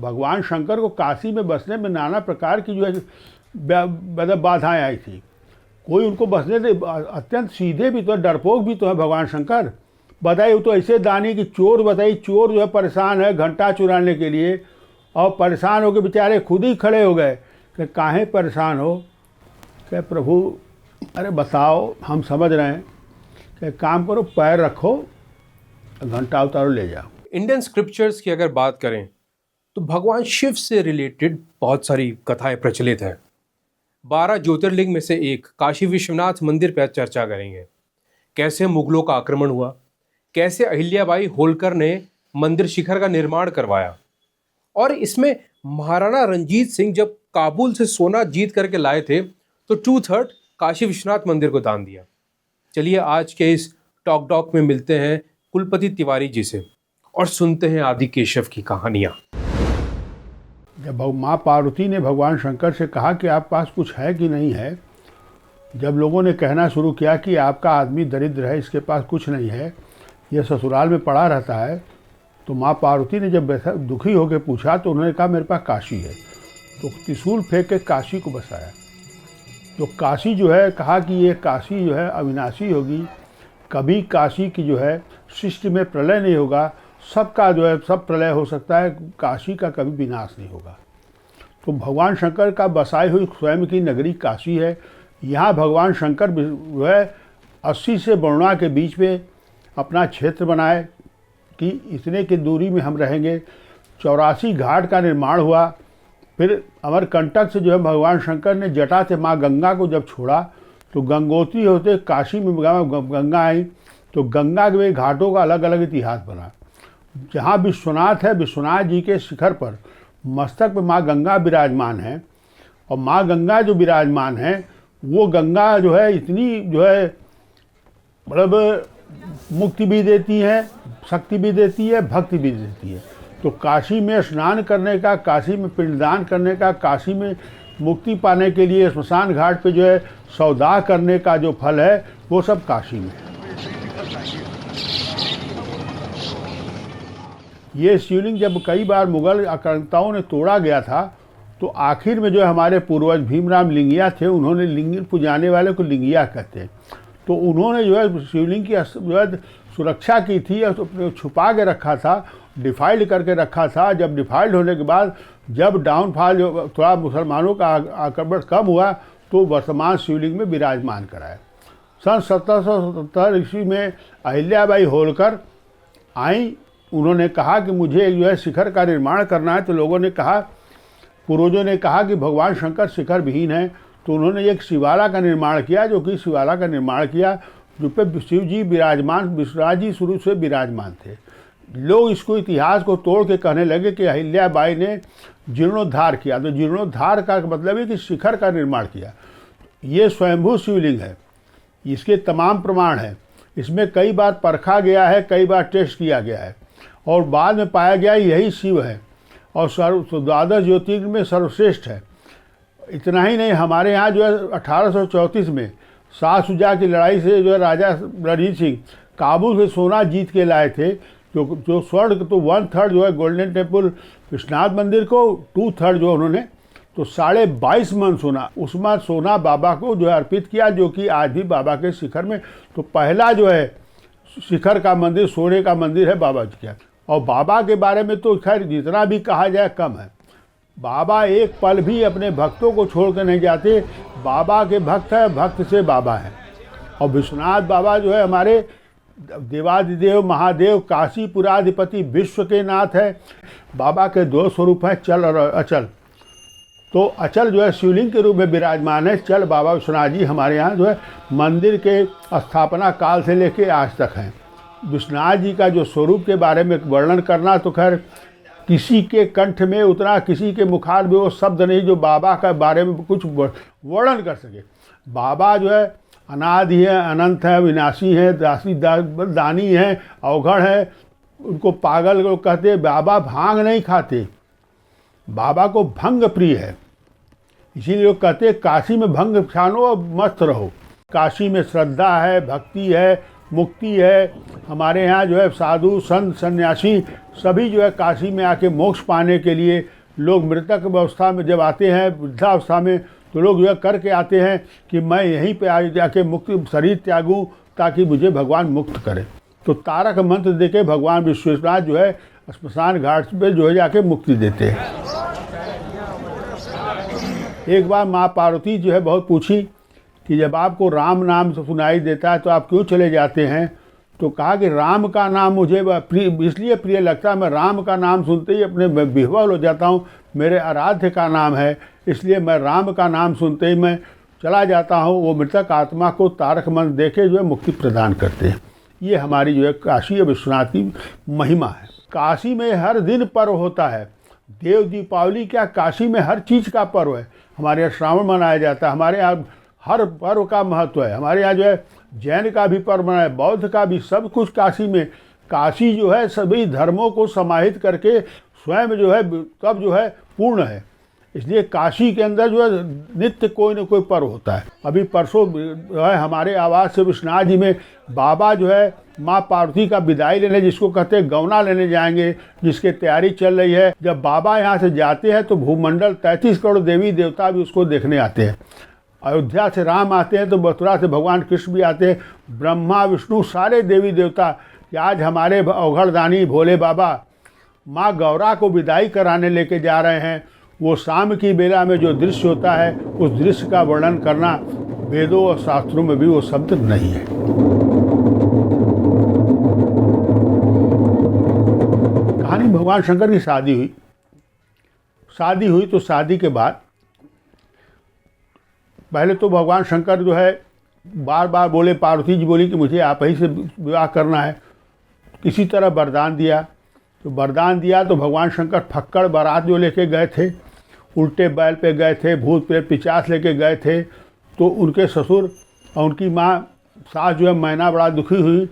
भगवान शंकर को काशी में बसने में नाना प्रकार की जो है मतलब बाधाएं आई थी। कोई उनको बसने दे, अत्यंत सीधे भी तो है, डरपोक भी तो है भगवान शंकर। बताइए, तो ऐसे दानी कि चोर, बताइए चोर जो है परेशान है घंटा चुराने के लिए, और परेशान होकर बेचारे खुद ही खड़े हो गए कि काहे परेशान हो। क्या प्रभु, अरे बताओ, हम समझ रहे हैं कि काम करो, पैर रखो, घंटा उतारो, ले जाओ। इंडियन स्क्रिप्चर्स की अगर बात करें तो भगवान शिव से रिलेटेड बहुत सारी कथाएं प्रचलित हैं। 12 ज्योतिर्लिंग में से एक काशी विश्वनाथ मंदिर पर चर्चा करेंगे। कैसे मुगलों का आक्रमण हुआ, कैसे अहिल्याबाई होलकर ने मंदिर शिखर का निर्माण करवाया, और इसमें महाराणा रंजीत सिंह जब काबुल से सोना जीत करके लाए थे तो 2/3 काशी विश्वनाथ मंदिर को दान दिया। चलिए आज के इस टॉक में मिलते हैं कुलपति तिवारी जी से और सुनते हैं आदि केशव की कहानियाँ। जब माँ पार्वती ने भगवान शंकर से कहा कि आप पास कुछ है कि नहीं है, जब लोगों ने कहना शुरू किया कि आपका आदमी दरिद्र है, इसके पास कुछ नहीं है, ये ससुराल में पड़ा रहता है, तो माँ पार्वती ने जब दुखी होकर पूछा तो उन्होंने कहा मेरे पास काशी है। तो त्रिशूल फेंक के काशी को बसाया। तो काशी जो है, कहा कि ये काशी जो है अविनाशी होगी, कभी काशी की जो है सृष्टि में प्रलय नहीं होगा, सबका जो है सब प्रलय हो सकता है, काशी का कभी विनाश नहीं होगा। तो भगवान शंकर का बसाई हुई स्वयं की नगरी काशी है। यहाँ भगवान शंकर जो है 80 से बरुणा के बीच में अपना क्षेत्र बनाए कि इतने की दूरी में हम रहेंगे। 84 घाट का निर्माण हुआ। फिर अमरकंटक से जो है भगवान शंकर ने जटा से माँ गंगा को जब छोड़ा तो गंगोत्री होते काशी में गंगा आई, तो गंगा के घाटों का अलग अलग इतिहास बना। जहाँ विश्वनाथ है, विश्वनाथ जी के शिखर पर मस्तक पे माँ गंगा विराजमान है, और माँ गंगा जो विराजमान है वो गंगा जो है इतनी जो है मतलब मुक्ति भी देती है, शक्ति भी देती है, भक्ति भी देती है। तो काशी में स्नान करने का, काशी में पिंडदान करने का, काशी में मुक्ति पाने के लिए स्मशान घाट पे जो है सौदा करने का जो फल है वो सब काशी में है। ये शिवलिंग जब कई बार मुगल आक्रांताओं ने तोड़ा गया था, तो आखिर में जो है हमारे पूर्वज भीमराव लिंगिया थे, उन्होंने लिंग पुजाने वाले को लिंगिया कहते हैं, तो उन्होंने जो है शिवलिंग की जो है सुरक्षा की थी और छुपा के रखा था, डिफाइल्ड करके रखा था। जब डिफाइल्ड होने के बाद जब डाउनफॉल जो थोड़ा मुसलमानों का आक्रमण कम हुआ तो वर्तमान शिवलिंग में विराजमान कराया। सन 1777 ईस्वी में अहिल्याबाई होलकर आई। उन्होंने कहा कि मुझे जो है शिखर का निर्माण करना है, तो लोगों ने कहा, पूर्वजों ने कहा कि भगवान शंकर शिखर विहीन है, तो उन्होंने एक शिवाला का निर्माण किया, जो कि शिवाला का निर्माण किया जो पे शिव जी विराजमान, विश्वनाथ जी शुरू से विराजमान थे। लोग इसको इतिहास को तोड़ के कहने लगे कि अहिल्याबाई ने जीर्णोद्धार किया, तो जीर्णोद्धार का मतलब है कि शिखर का निर्माण किया। ये स्वयंभू शिवलिंग है, इसके तमाम प्रमाण हैं, इसमें कई बार परखा गया है, कई बार टेस्ट किया गया है, और बाद में पाया गया यही शिव है और द्वादश ज्योतिर्लिंग में सर्वश्रेष्ठ है। इतना ही नहीं, हमारे यहाँ जो है 1834 में शाह शुजा की लड़ाई से जो है राजा रणजीत सिंह काबुल से सोना जीत के लाए थे, जो स्वर्ण तो 1/3 जो है गोल्डन टेम्पल विश्वनाथ मंदिर को, 2/3 जो उन्होंने तो 22.5 मन सोना, उसमें सोना बाबा को जो है अर्पित किया, जो कि आज भी बाबा के शिखर में तो पहला जो है शिखर का मंदिर सोने का मंदिर है बाबा जी का। और बाबा के बारे में तो खैर जितना भी कहा जाए कम है। बाबा एक पल भी अपने भक्तों को छोड़ कर नहीं जाते। बाबा के भक्त है, भक्त से बाबा है। और विश्वनाथ बाबा जो है हमारे देवादिदेव महादेव, काशीपुराधिपति, विश्व के नाथ है। बाबा के 2 स्वरूप हैं, चल और अचल। तो अचल जो है शिवलिंग के रूप में विराजमान है। चल बाबा विश्वनाथ जी हमारे यहाँ जो है मंदिर के स्थापना काल से लेके आज तक हैं। विश्वनाथ जी का जो स्वरूप के बारे में वर्णन करना तो खैर किसी के कंठ में उतना, किसी के मुखार में वो शब्द नहीं जो बाबा का बारे में कुछ वर्णन कर सके। बाबा जो है अनादि है, अनंत है, विनाशी है, दानी है, अवघड़ है। उनको पागल लोग कहते, बाबा भांग नहीं खाते, बाबा को भंग प्रिय है। इसीलिए लोग कहते काशी में भंग छानो और मस्त रहो। काशी में श्रद्धा है, भक्ति है, मुक्ति है। हमारे यहाँ जो है साधु संत सन्यासी सभी जो है काशी में आके मोक्ष पाने के लिए लोग मृतक अवस्था में जब आते हैं, वृद्धावस्था में, तो लोग जो है करके आते हैं कि मैं यहीं पे आज जाके मुक्ति शरीर त्यागूं ताकि मुझे भगवान मुक्त करे। तो तारक मंत्र देके भगवान विश्वेश्वरनाथ जो है स्मशान घाट पे जो है जाके मुक्ति देते हैं। एक बार माँ पार्वती जो है बहुत पूछी कि जब आपको राम नाम सुनाई देता है तो आप क्यों चले जाते हैं? तो कहा कि राम का नाम मुझे इसलिए प्रिय लगता है, मैं राम का नाम सुनते ही अपने विह्वल हो जाता हूँ, मेरे आराध्य का नाम है, इसलिए मैं राम का नाम सुनते ही मैं चला जाता हूँ। वो मृतक आत्मा को तारक मंत्र देके जो है मुक्ति प्रदान करते हैं। ये हमारी जो है काशी विश्वनाथ की महिमा है। काशी में हर दिन पर्व होता है। देव दीपावली क्या, काशी में हर चीज़ का पर्व है। हमारे यहाँ श्रावण मनाया जाता है, हमारे यहाँ हर पर्व का महत्व है। हमारे यहाँ जो है जैन का भी पर्व मनाया, बौद्ध का भी, सब कुछ काशी में। काशी जो है सभी धर्मों को समाहित करके स्वयं जो है तब जो है पूर्ण है। इसलिए काशी के अंदर जो है नित्य कोई न कोई पर्व होता है। अभी परसों जो है हमारे आवास से विश्वनाथ जी में बाबा जो है माँ पार्वती का विदाई लेने, जिसको कहते हैं गौना लेने जाएंगे, जिसकी तैयारी चल रही है। जब बाबा यहाँ से जाते हैं तो भूमंडल 33 करोड़ देवी देवता भी उसको देखने आते हैं। अयोध्या से राम आते हैं तो मथुरा से भगवान कृष्ण भी आते हैं, ब्रह्मा विष्णु सारे देवी देवता। कि आज हमारे अवघड़दानी भोले बाबा माँ गौरा को विदाई कराने लेके जा रहे हैं। वो शाम की बेला में जो दृश्य होता है, उस दृश्य का वर्णन करना वेदों और शास्त्रों में भी वो शब्द नहीं है। कहानी भगवान शंकर की शादी हुई तो शादी के बाद पहले तो भगवान शंकर जो है बार बार बोले, पार्वती जी बोली कि मुझे आप ही से विवाह करना है। किसी तरह वरदान दिया, तो वरदान दिया तो भगवान शंकर फक्कड़ बारात जो लेके गए थे, उल्टे बैल पे गए थे, भूत प्रेत पिशाच लेके गए थे। तो उनके ससुर और उनकी माँ सास जो है मैना बड़ा दुखी हुई।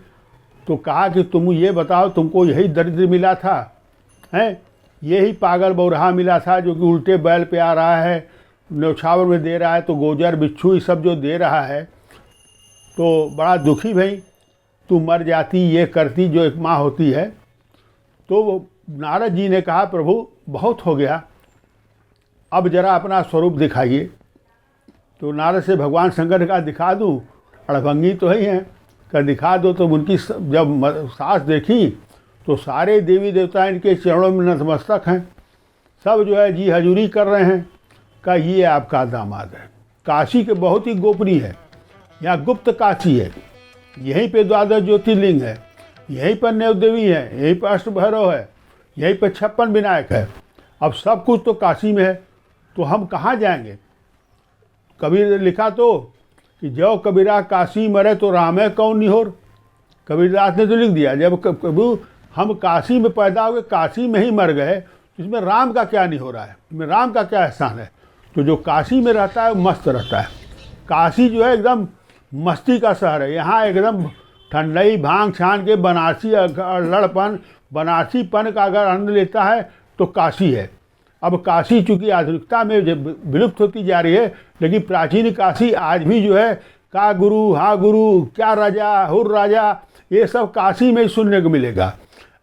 तो कहा कि तुम ये बताओ, तुमको यही दरिद्र मिला था, हैं? यही पागल बौरहा मिला था जो कि उल्टे बैल पे आ रहा है, न्यौछावर में दे रहा है, तो गोजर बिच्छू ये सब जो दे रहा है। तो बड़ा दुखी भाई, तू मर जाती, ये करती, जो एक माँ होती है। तो नारद जी ने कहा प्रभु बहुत हो गया, अब जरा अपना स्वरूप दिखाइए। तो नारद से भगवान शंकर ने कहा दिखा दूँ, अड़भंगी तो ही हैं, कहा दिखा दो। तो उनकी जब सास देखी तो सारे देवी देवता इनके चरणों में नतमस्तक हैं, सब जो है जी हजूरी कर रहे हैं। कहा ये आपका दामाद है। काशी के बहुत ही गोपनीय है, यहाँ गुप्त काशी है, यहीं पे द्वादश ज्योतिर्लिंग है, यहीं पर नव देवी है, यहीं पर अष्टभैरव है, यहीं पर 56 विनायक है। अब सब कुछ तो काशी में है, तो हम कहाँ जाएंगे? कबीर ने लिखा तो कि जो कबीरा काशी मरे तो रामे कौन निहोर। कबीरदास ने तो लिख दिया, जब कबू हम काशी में पैदा हुए, काशी में ही मर गए, इसमें राम का क्या नहीं हो रहा है, इसमें राम का क्या एहसान है? तो जो काशी में रहता है वो मस्त रहता है। काशी जो है एकदम मस्ती का शहर है। यहाँ एकदम ठंडई भांग छान के बनारसी लड़पन, बनारसीपन का अगर आनंद लेता है तो काशी है। अब काशी चूँकि आधुनिकता में विलुप्त होती जा रही है, लेकिन प्राचीन काशी आज भी जो है का गुरु, हाँ गुरु, क्या राजा, हुर राजा, ये सब काशी में ही सुनने को मिलेगा।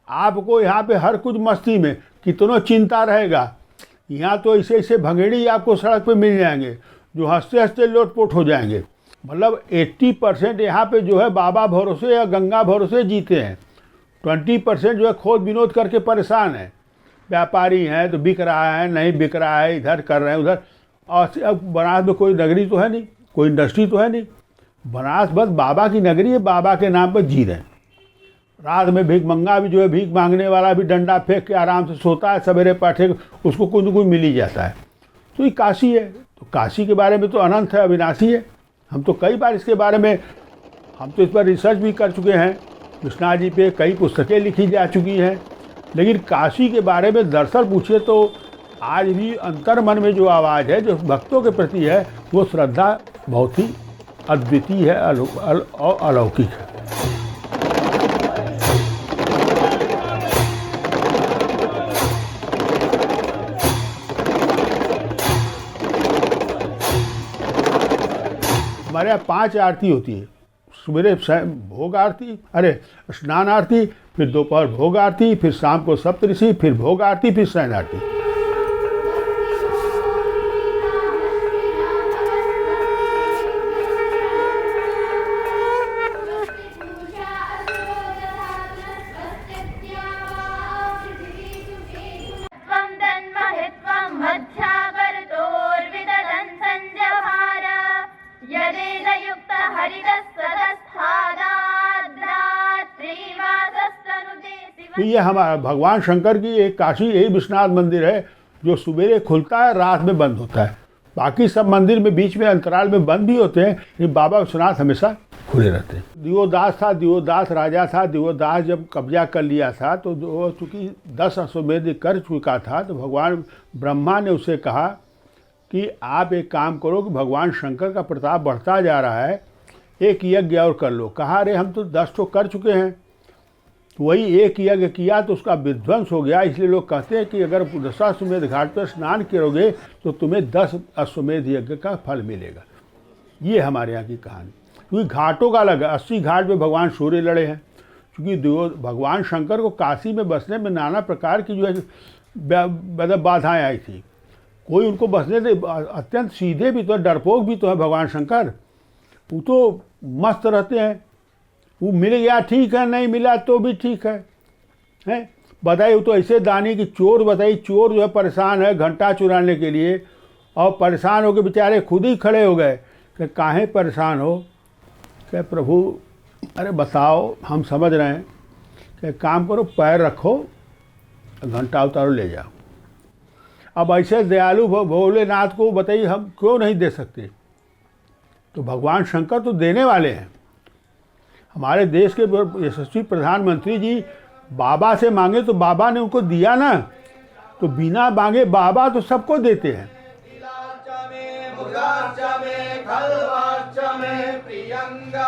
आपको यहाँ पे हर कुछ मस्ती में, कितनों चिंता रहेगा। यहाँ तो ऐसे ऐसे भंगेड़ी आपको सड़क पे मिल जाएंगे जो हंसते हंसते लोटपोट हो जाएंगे। मतलब 80% यहाँ पे जो है बाबा भरोसे या गंगा भरोसे जीते हैं, 20% जो है खोद विनोद करके परेशान है। व्यापारी हैं तो बिक रहा है, नहीं बिक रहा है, इधर कर रहे हैं उधर। और अब बनारस में कोई नगरी तो है नहीं, कोई इंडस्ट्री तो है नहीं। बनारस बस बाबा की नगरी है, बाबा के नाम पर जी रहे हैं। रात में भीख मंगा भी जो है, भीख मांगने वाला भी डंडा फेंक के आराम से सोता है, सवेरे पाठे उसको कुछ न कुछ मिल ही जाता है। तो ये काशी है। तो काशी के बारे में तो अनंत है, अविनाशी है। हम तो कई बार इसके बारे में, हम तो इस पर रिसर्च भी कर चुके हैं, विश्वनाथ जी पे कई पुस्तकें लिखी जा चुकी हैं। लेकिन काशी के बारे में दरअसल पूछिए तो आज भी अंतर मन में जो आवाज़ है, जो भक्तों के प्रति है, वो श्रद्धा बहुत ही अद्वितीय है और अलौकिक है। हमारे यहाँ 5 आरती होती है सवेरे भोग आरती, अरे स्नान आरती, फिर दोपहर भोग आरती, फिर शाम को सप्तऋषि, फिर भोग आरती, फिर शयन आरती। तो ये हमारा भगवान शंकर की एक काशी यही विश्वनाथ मंदिर है जो सवेरे खुलता है, रात में बंद होता है। बाकी सब मंदिर में बीच में अंतराल में बंद भी होते हैं, लेकिन बाबा विश्वनाथ हमेशा खुले रहते हैं। दिवोदास था, दिवोदास राजा था। दिवोदास जब कब्जा कर लिया था तो वो चूँकि 10 अश्वमेध कर चुका था, तो भगवान ब्रह्मा ने उसे कहा कि आप एक काम करो कि भगवान शंकर का प्रताप बढ़ता जा रहा है, एक यज्ञ और कर लो। कहा अरे हम तो 10 तो कर चुके हैं। वही एक यज्ञ किया तो उसका विध्वंस हो गया। इसलिए लोग कहते हैं कि अगर 10 अश्वमेध घाट पर स्नान करोगे तो तुम्हें 10 अश्वमेध यज्ञ का फल मिलेगा। ये हमारे यहाँ की कहानी। क्योंकि घाटों का अलग है। 80 घाट पे भगवान सूर्य लड़े हैं। क्योंकि भगवान शंकर को काशी में बसने में नाना प्रकार की जो है बाधाएँ आई थी। कोई उनको बसने दे, अत्यंत सीधे भी तो है, डरपोक भी तो है भगवान शंकर। वो तो मस्त रहते हैं। वो मिल गया ठीक है, नहीं मिला तो भी ठीक है, हैं? बताइए, वो तो ऐसे दानी कि चोर, बताइए चोर जो है परेशान है घंटा चुराने के लिए, और परेशान हो के बेचारे खुद ही खड़े हो गए कि काहे परेशान हो। क्या प्रभु अरे बताओ, हम समझ रहे हैं कि काम करो, पैर रखो, घंटा उतारो, ले जाओ। अब ऐसे दयालु भोलेनाथ को बताइए हम क्यों नहीं दे सकते। तो भगवान शंकर तो देने वाले हैं। हमारे देश के यशस्वी प्रधानमंत्री जी बाबा से मांगे तो बाबा ने उनको दिया ना, तो बिना मांगे बाबा तो सबको देते हैं। प्रियंगा